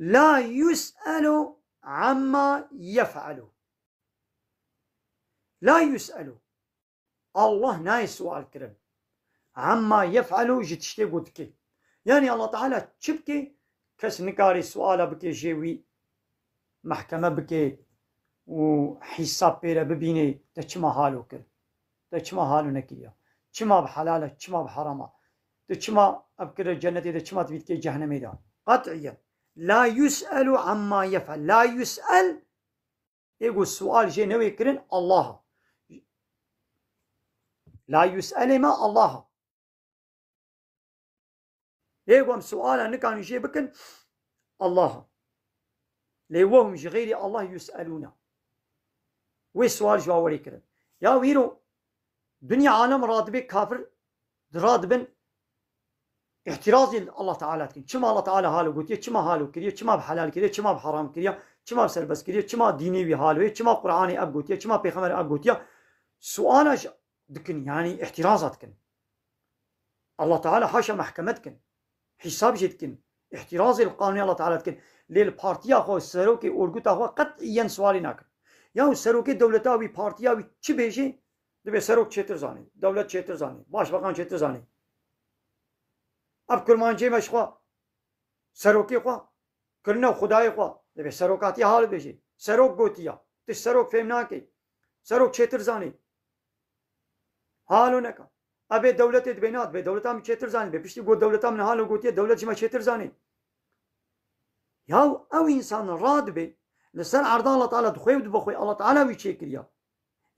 لا يسأل عما يفعل. لا يسأل الله ناي سؤال كرن عما يفعل جتشتي قدك. يعني الله تعالى تشبكي كس نكاري سؤال بكي جيوي محكمة بكي وحساب بيرا ببيني تشما حالو كر تشما حالو نكريا تشما بحلالة تشما بحرامة تشما أبكر الجنة تشما تبيت كي جهنم دا قطعيا. لا يسأل عما يفعل. لا يسأل يقول السؤال جي نوي كرن الله. لا يسأل ما الله يقوم سؤالا نكان يجي بكن الله ليوهم غير الله يسألون. والسؤال جواب كرن يا ويرو دنيا عالم راتبه كافر راتبن احترازي الله تعالى كن كما الله تعالى حاله قلت كما حاله كريه كما بحلال كريه كما بحرام كريه كما بسربس كريه كما ديني بحاله كما قرآني اب قلت كما بيغمبر اب قلت سؤالش دكن يعني احترازات كن الله تعالى حاشا محكمتكن حساب جدكن احترازي القانون الله تعالى كن للبارتيا خو سروكي اورغوتا خو قطعيا سوالي ناكن يا سروكي دولتاوي بارتياوي چي بيجي دبي سروك چتر زاني دولت چتر زاني باشباقان چتر زاني اب کرمانچه مشخوا سروکی خوا کرنا خدای خوا دبی سروکاتی حال بجی سروک گوتیا تش سروک فهم ناکی سروک چتر زانی حالو نکا ابي دولت بينات به دولتام چتر زانی به پشتی گو دولتام نه حالو گوتیا دولت جما چتر زانی یا او انسان راد به لسان عرض الله تعالى دخوي بخوي الله تعالى ويشكريا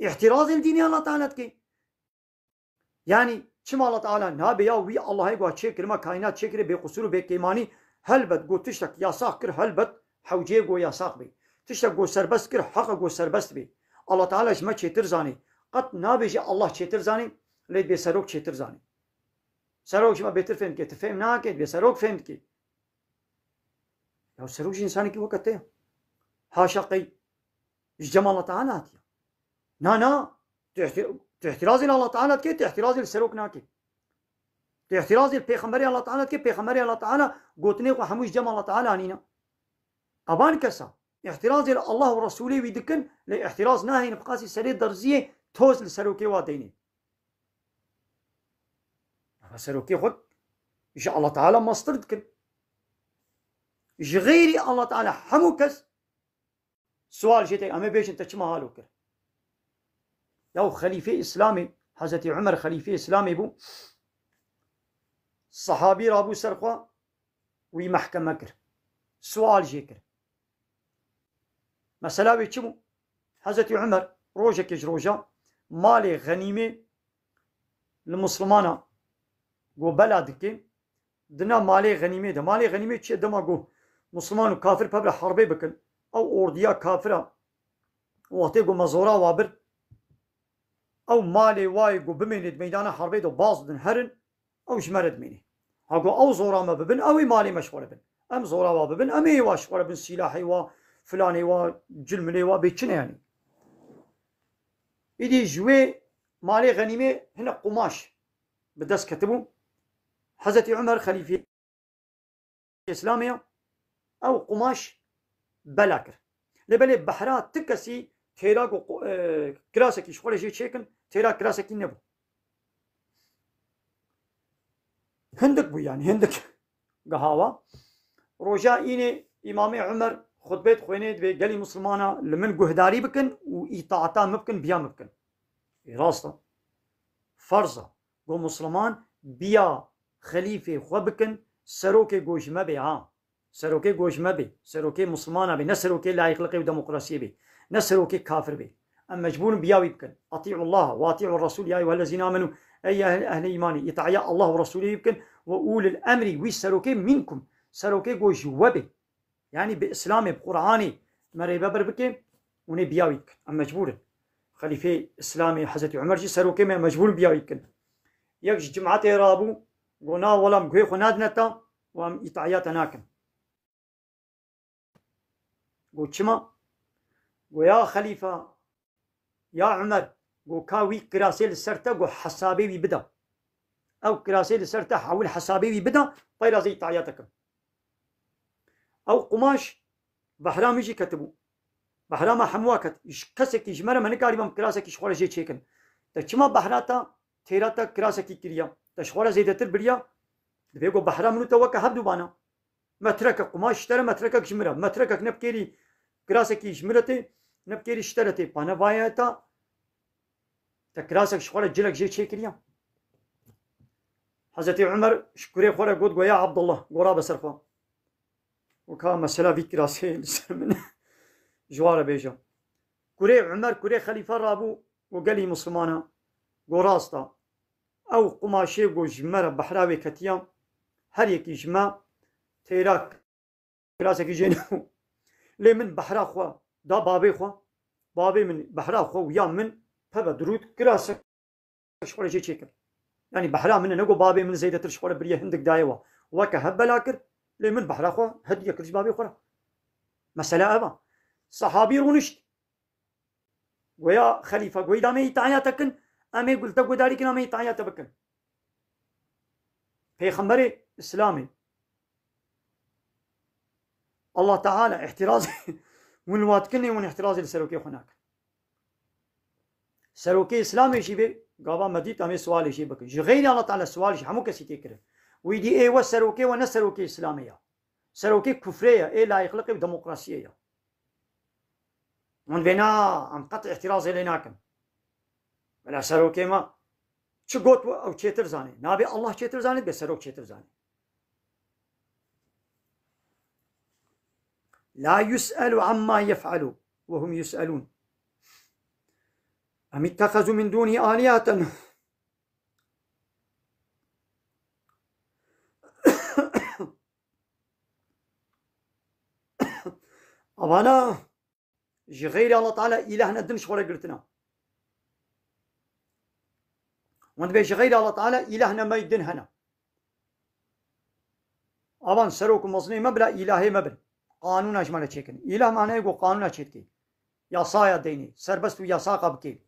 احتراز الدين الله تعالى كي يعني چما الله تعالى نابي يا وي الله يقول شكر ما كائنات شكر بقصور بكيماني هلبت قو تشتك يا ساكر هلبت حوجي قو يا ساق بي تشتك قو سربست كر حق قو سربست بي الله تعالى جما چتر زاني قط نابي الله چتر زاني ليد بي سروك چتر زاني سروك جما بيتر فهم كي تفهم ناكي بي سروك فهمت كي لو سروك انساني كي وقت ده حاشقي جمال الله تعالى هاتيا نا احترازي الله تعالى كي احترازي السروك ناكي احترازي البيغمبري الله تعالى كي بيغمبري الله تعالى قوتني وحموش جمال الله تعالى انينا ابان كسا احترازي الله ورسوله ويدكن لاحتراز ناهي نبقاسي سريد درزيه توز لسروكي واديني سروكي خد إن الله تعالى مصدر دكن غيري الله تعالى حموكس سؤال جيتي أما بيش انت كما هالوكر يو خليفة إسلامي حضرت عمر خليفة إسلامي بو صحابي رابو سرقوا وي محكمة كر سؤال جيكر مثلا بيتشمو حضرت عمر روجا كيج روجا مالي غنيمة المسلمانة قو بلادك دنا مالي غنيمة ده مالي غنيمة چه دما قو مسلمان و كافر ببر حربي بكن او ارديا كافرة وقتی قو مزورا وابر او مالي واي قو بميند ميدان حربي دو باز دن هرن او جمرد ميني هاقو او زورا ما ببن اوي مالي مشغول بن ام زورا واببن امي واشغول بن سلاحي و فلاني و جلمني و بيچنه يعني ايدي جوي مالي غنيمة هنا قماش بدس كتبو حضرت عمر خليفة إسلامية أو قماش بلاكر لبلي بحرات تكسي تيراكو كراسكي شغل جي تشيكن تيراك كراسكي نبو هندك بو يعني هندك قهاوة رجاء إني إمامي عمر خطبة خوينيد بقالي مسلمانا لمن قهداري بكن وإطاعتا مبكن بيا مبكن راستا فرضا قو مسلمان بيا خليفة خوبكن سروكي گوش مبي سروكي گوش مبي سروكي مسلمان بي نسروكي لا يخلقي وديمقراطية بي نسروكي كافر بي أما مجبور بياوي بكن أطيعوا الله وأطيعوا الرسول يا أيها الذين آمنوا أي أهل إيماني يطيع الله ورسوله يبكن وأولي الأمر وسروكي منكم سروكي گوش وبي يعني بإسلامي بقرآني مري ببر بكن وني بياوي بكن أما مجبور خليفة إسلامي حضرت عمر جي سروكي مجبور بياوي بكن يكش جمعة رابو قلنا ولم قوي خنادنتا وام إطاعيات ناكن قو شما قو يا خليفة يا عمر قو كاوي كراسي لسرتا قو حسابي بيبدا أو كراسي لسرتا حول حسابي بيبدا طيرا زي إطاعياتكم أو قماش بحرام يجي كتبو بحرام حمواكت كسك يجمر من كاري بام كراسك يشخور جي تشيكن تشما بحراتا تيراتا كراسك يكريا تشخور زيدتر بريا بيقو بحرام نو توكا هبدو بانا مترك قماش اشترى متركك جمرة متركك نبكيري كراسك يجمرتي نبكيري اشترتي بانا بايتا تكراسك شخور جلك جي تشيكريا حضرت عمر شكري خورا قد يا عبد الله قرابة سرخوا وكا مسألة في كراسي من جوار بيجا كوري عمر كوري خليفة رابو وقالي مسلمانا قراستا أو قماشي قو جمرة بحراوي كتيا هر يكي جمع تيراك كراسك يجينو لي من بحرا خوا دا بابي خوا بابي من بحرا خوا ويا من فبا درود كراسك شخورة جي تشيكر يعني بحرا من نقو بابي من زيدة شخورة بريا هندك دايوا وكا هبلاكر لي من بحرا خوا هدية كرج بابي خورا مسألة أبا صحابي رونشت ويا خليفة قويدا مي تعياتكن أمي قلت قداري كنا مي تعياتبكن پیغمبر إسلامي الله تعالى احترازي من واتكني من احترازي لسروكي هناك سروكي إسلامي شي بي قابا مديت أمي سوالي شي بكن غير الله تعالى سوالي شي همو كسي تكره ويدي ايه وسروكي ونسروكي إسلامية سروكي كفرية ايه لا يخلقي بديمقراطية من بينا عم قطع احترازي لناكن بلا سروكي ما شو قوت او تشيتر زاني نابي الله تشيتر زاني بسروك تشيتر زاني لا يسأل عما يفعل وهم يسألون أم اتخذوا من دونه آلهة أبانا غير الله تعالى إلهنا دنش ولا قلتنا وان بيش غير الله تعالى إلهنا ما يدن هنا أبان سروك مصني مبلا إلهي مبل قانون أجمل تشيكن إله معناه يقول قانون تشيكي يا صايا ديني سربست ويا ساقب كي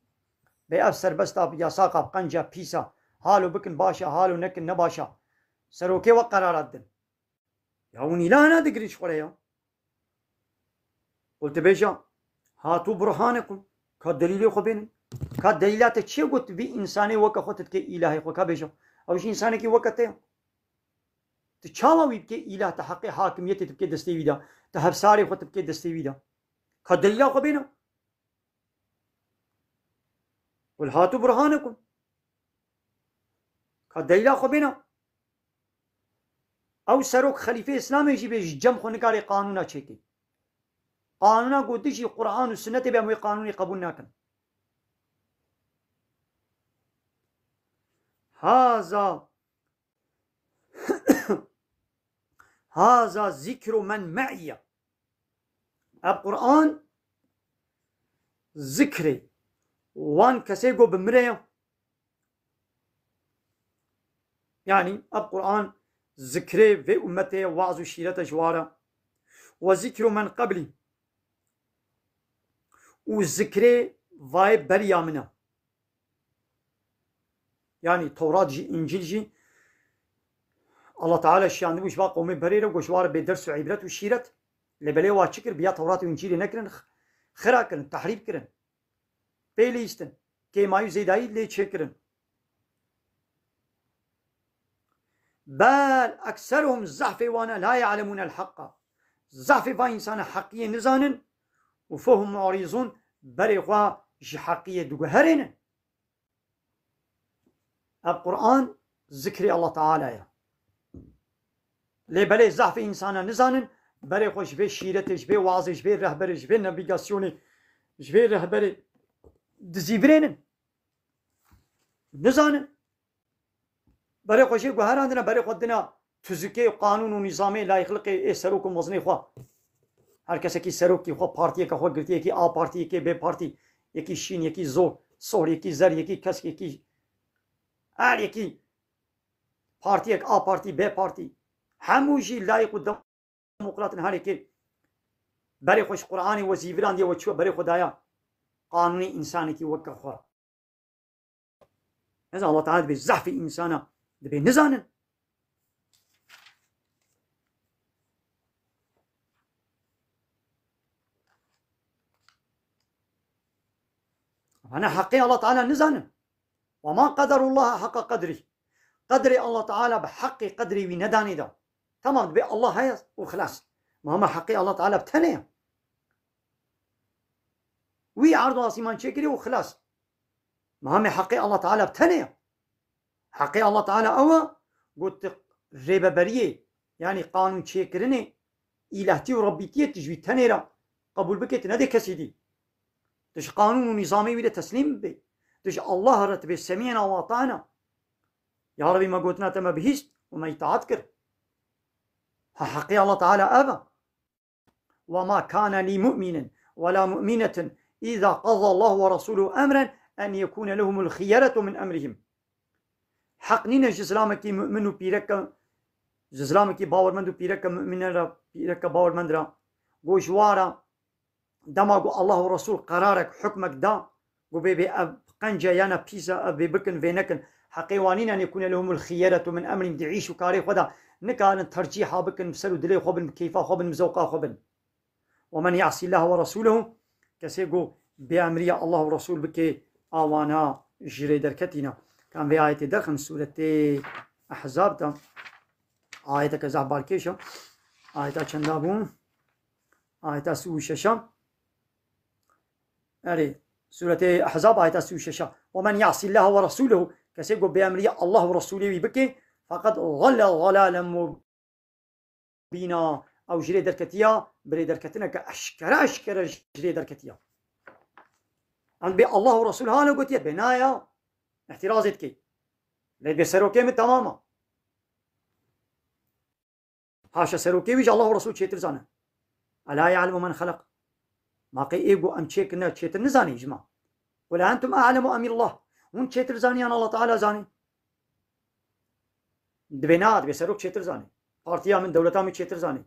بأف سربست يا ساقب قنجة بيسا حالو بكن باشا حالو نكن نباشا سروكي وقرارات دن يا ون إلهنا دقريش ولا قلت بيجا هاتوا برهانكم كدليل خبين كدليلات تشي قلت بي إنساني وكا خطت كي إلهي خو كبيجا أو شي إنساني كي وكته تشاما ويبكي إله تحقق حاكمية تبكي دستي ويدا تهبساري خو تبكي دستي ويدا كدليل خبينا قل هاتوا برهانكم كدليل خبينا أو سروك خليفة إسلامي يجي بيج جم خو نكاري قانونا تشيكي قانونا قدشي قرآن والسنة بأموي قانوني قبول ناكن هذا هذا ذكر من معي القرآن ذكري وان كسيقو بمرية يعني القرآن ذكري في أمتي وعظ شيرة جوارة وذكر من قبلي وذكري فاي بريا منه يعني توراة جي إنجيل جي الله تعالى الشيان بوش با قومي بريرة وشوار بدرس وعبرت وشيرت لبلي واشكر بيا توراة وإنجيل نكرن خرا كرن تحريب كرن بيليستن كي مايو زيداي لي تشكرن بل أكثرهم زحف وانا لا يعلمون الحق زحف با إنسان حقية نزانن وفهم معرضون بريخوا حقية دوغهرين القرآن ذكر الله تعالى يا لي بلي زحف إنسانا نزانن بريخوا جبه شيرت جبه وعظ جبه رهبر جبه نبيغاسيوني جبه رهبر دزيبرينن نزانن بريخوا جبه هراندنا بريخوا دنا تزكي قانون ونظامي لا يخلق إيه سروك ومزني خوا هر کسی کی سروک کی خو پارتی کا خو گرتی کی آ پارتی کی بی پارتی یکی شین یکی زور سور یکی زر یکی کس یکی هر یکی پارتی یک آ پارتی بی پارتی هموجی لایق و دموکرات هر یکی برای خوش قرآنی و زیوران دی و چو برای خدایا قانونی انسانی کی وک خو از الله تعالی به ضعف انسان به نزانن أنا حقي الله تعالى نزانم وما قدر الله حق قدره قدري الله تعالى بحق قدري ونداني دا تمام بي الله هيا وخلاص ما حقي الله تعالى بتنيه وي عرض واسيمان شكري وخلاص ما حقي الله تعالى بتنيه حقي الله تعالى أوا قلت ريبة بريه يعني قانون شكرني إلهتي وربيتي تجوي تنيرا قبول بكت ندي كسيدي تش قانون ونظامي ولا تسليم بي تش الله رتب سمينا وطعنا يا ربي ما قلتنا تما بهيست وما يتعذكر حقي الله تعالى أبا وما كان لمؤمن ولا مؤمنة إذا قضى الله ورسوله أمرا أن يكون لهم الخيرة من أمرهم حق نينا جزلامك مؤمن بيرك جزلامك باورمند بيرك مؤمن بيرك باورمند را جوجوارا دما قو الله ورسول قرارك حكمك دا قو بيبي قنجة يانا بيزا أبي بكن فينكن حقيوانين أن يكون لهم الخيرة من أمرهم دعيشوا كاري خدا نكان ترجيحا بكن بسلو دلي خبن كيفا خبن مزوقا خبن ومن يعصي الله ورسوله كسيقو بأمرية الله ورسول بكي آوانا جري دركتنا كان في آية درخن سورة أحزاب دا آية كزعب بالكيشا آية چندابون آية سوي ششا أري سورة أحزاب آية سوي ششا ومن يعصي الله ورسوله كسيقو بأمرية الله ورسوله بكي فقد ضل ضلالا مبينا أو جري دركتيا بري دركتنا كأشكر جري دركتيا عند بي الله ورسوله هانا قلت يا بنايا احترازت كي ليت بسروكي من تماما هاشا سروكي ويج الله ورسول شيتر زانا ألا يعلم من خلق ما قي إيقو أم تشيكنا شيتر نزاني جماعة ولا أنتم أعلم أم الله ون شيتر زاني أنا الله تعالى زاني دبنات بسروك شيتر زاني بارتيا من دولتا من شيتر زاني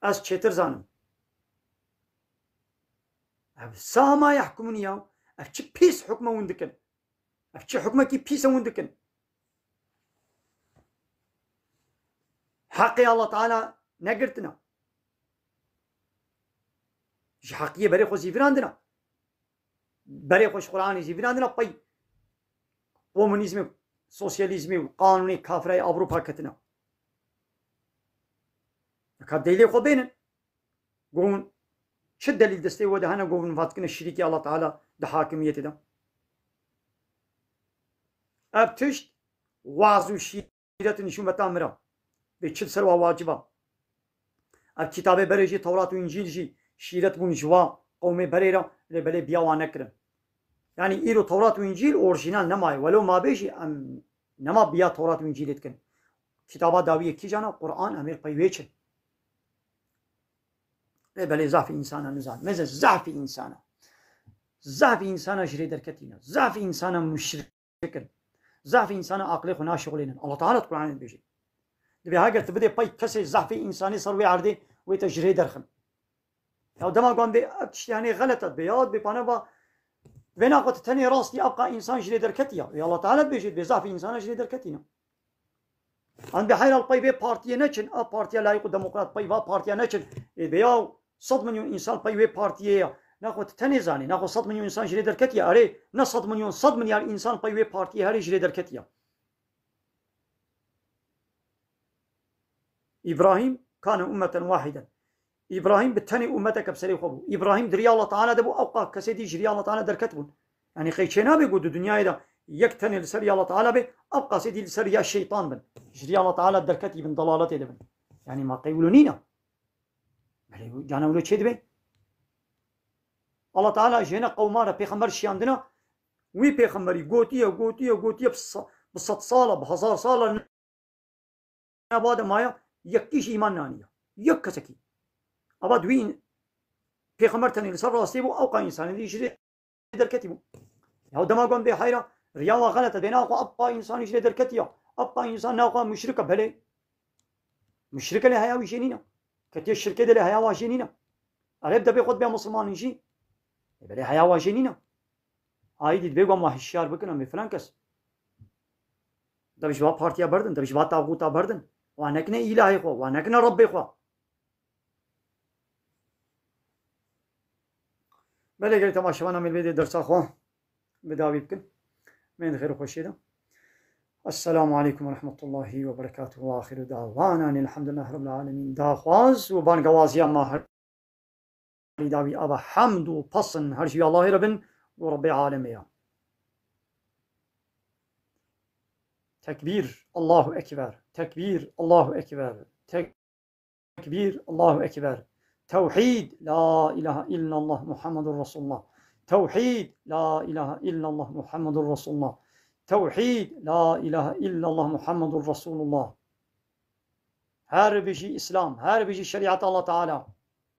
أس شيتر زانم ساما يحكمون ياو أفتش بيس حكمه وندكن أفتش حكمه كي بيس وندكن حقي الله تعالى نقرتنا إيش حقية بري خو زيفين عندنا بري خوش قرآني زيفين عندنا باي كومونيزمي سوسياليزمي وقانوني كافري أوروبا كتنا كاب ديلي خو بينن قوم شد دليل دستي وده هنا قوم فاتكن الشريكي الله تعالى ده حاكميته ده ابتشت وازو شيرت نشون بتامرا بيتشد سروا واجبا اب كتابه بريجي تورات وانجيل جي شيرت بون جوا قومي بريرا لبلي بياوا نكرن يعني ايرو تورات وانجيل اورجينال نماي ولو ما بيجي ام نما بيا تورات وانجيل يتكن كتابه داويه كي جانا قران امير قيويچ بله ضعف إنسانا نزال ماذا ضعف إنسانا جري دركتينا ضعف إنسانا مشركا ضعف إنسانا عقلي خنا شغلنا الله تعالى تقول عن بيجي دبي هاجر تبدي باي كسي ضعف إنساني صار ويعردي ويتجري درخم لو دما قام يعني غلطت بياض ببانا با بنا قلت تاني راسي أبقى إنسان جري دركتيا يا الله تعالى بيجي بضعف إنسانا جري دركتينا عند بحير الباي بي بارتي نشن بارتي لايق ديمقراط باي بارتي نشن بياو 100 مليون إنسان باي بارتيه ناخذ تنزاني ناخذ 100 مليون إنسان جري دركتيا أري نا 100 مليار إنسان باي بارتيه هري جري دركتيا إبراهيم كان أمة واحدة إبراهيم بالتاني أمتك بسري خبو إبراهيم دريا الله تعالى دبو أوقع كسيدي جري الله تعالى دركتبون يعني خيشنا بيقول الدنيا إذا يكتني لسري الله تعالى به أبقى سيدي لسري الشيطان بن جري الله تعالى دركتي بن ضلالته دبن يعني ما قيولونينا جانا ولو چه دبي الله تعالى جينا قومارا پیغمبر شياندنا وي پیغمبري گوتيه بصد ساله بهزار ساله بعد ما يكيش ايمان نانيا يكسكي ابا دوين پیغمبر تاني لسر راسي بو اوقا انسان دي يجري دركتي يا دما قوم بي حيره رياضه غلطه بينا ابقى انسان يجري دركتي ابقى انسان ناقا مشركه بلي مشركه لها يا جنينه كتير الشركه دي لها يا جنينه عرب ده بياخد بيها مسلمان يجي بلي هيا جنينه هاي دي بيقوم واحد الشعر بكنا من فرانكس ده مش بقى بارتيا بردن ده مش بقى طاغوتا بردن وانا كنا الهي خو وانا كنا ربي خو بله گری تماشاوانم الویدی درس خو بداوي بكن من غير خوشيدا. السلام عليكم ورحمة الله وبركاته، وآخر دعوانا أن الحمد لله رب العالمين. داخواز و بانگوازی ما داوي أبا حمد و پسن هرشي الله ربن و رب العالمين. تكبير الله أكبر، تكبير الله أكبر، تكبير الله أكبر. توحيد لا إله إلا الله محمد رسول الله. توحيد لا إله إلا الله محمد رسول الله. توحيد لا إله إلا الله محمد رسول الله. هر بيجي إسلام، هر بيجي شريعة الله تعالى.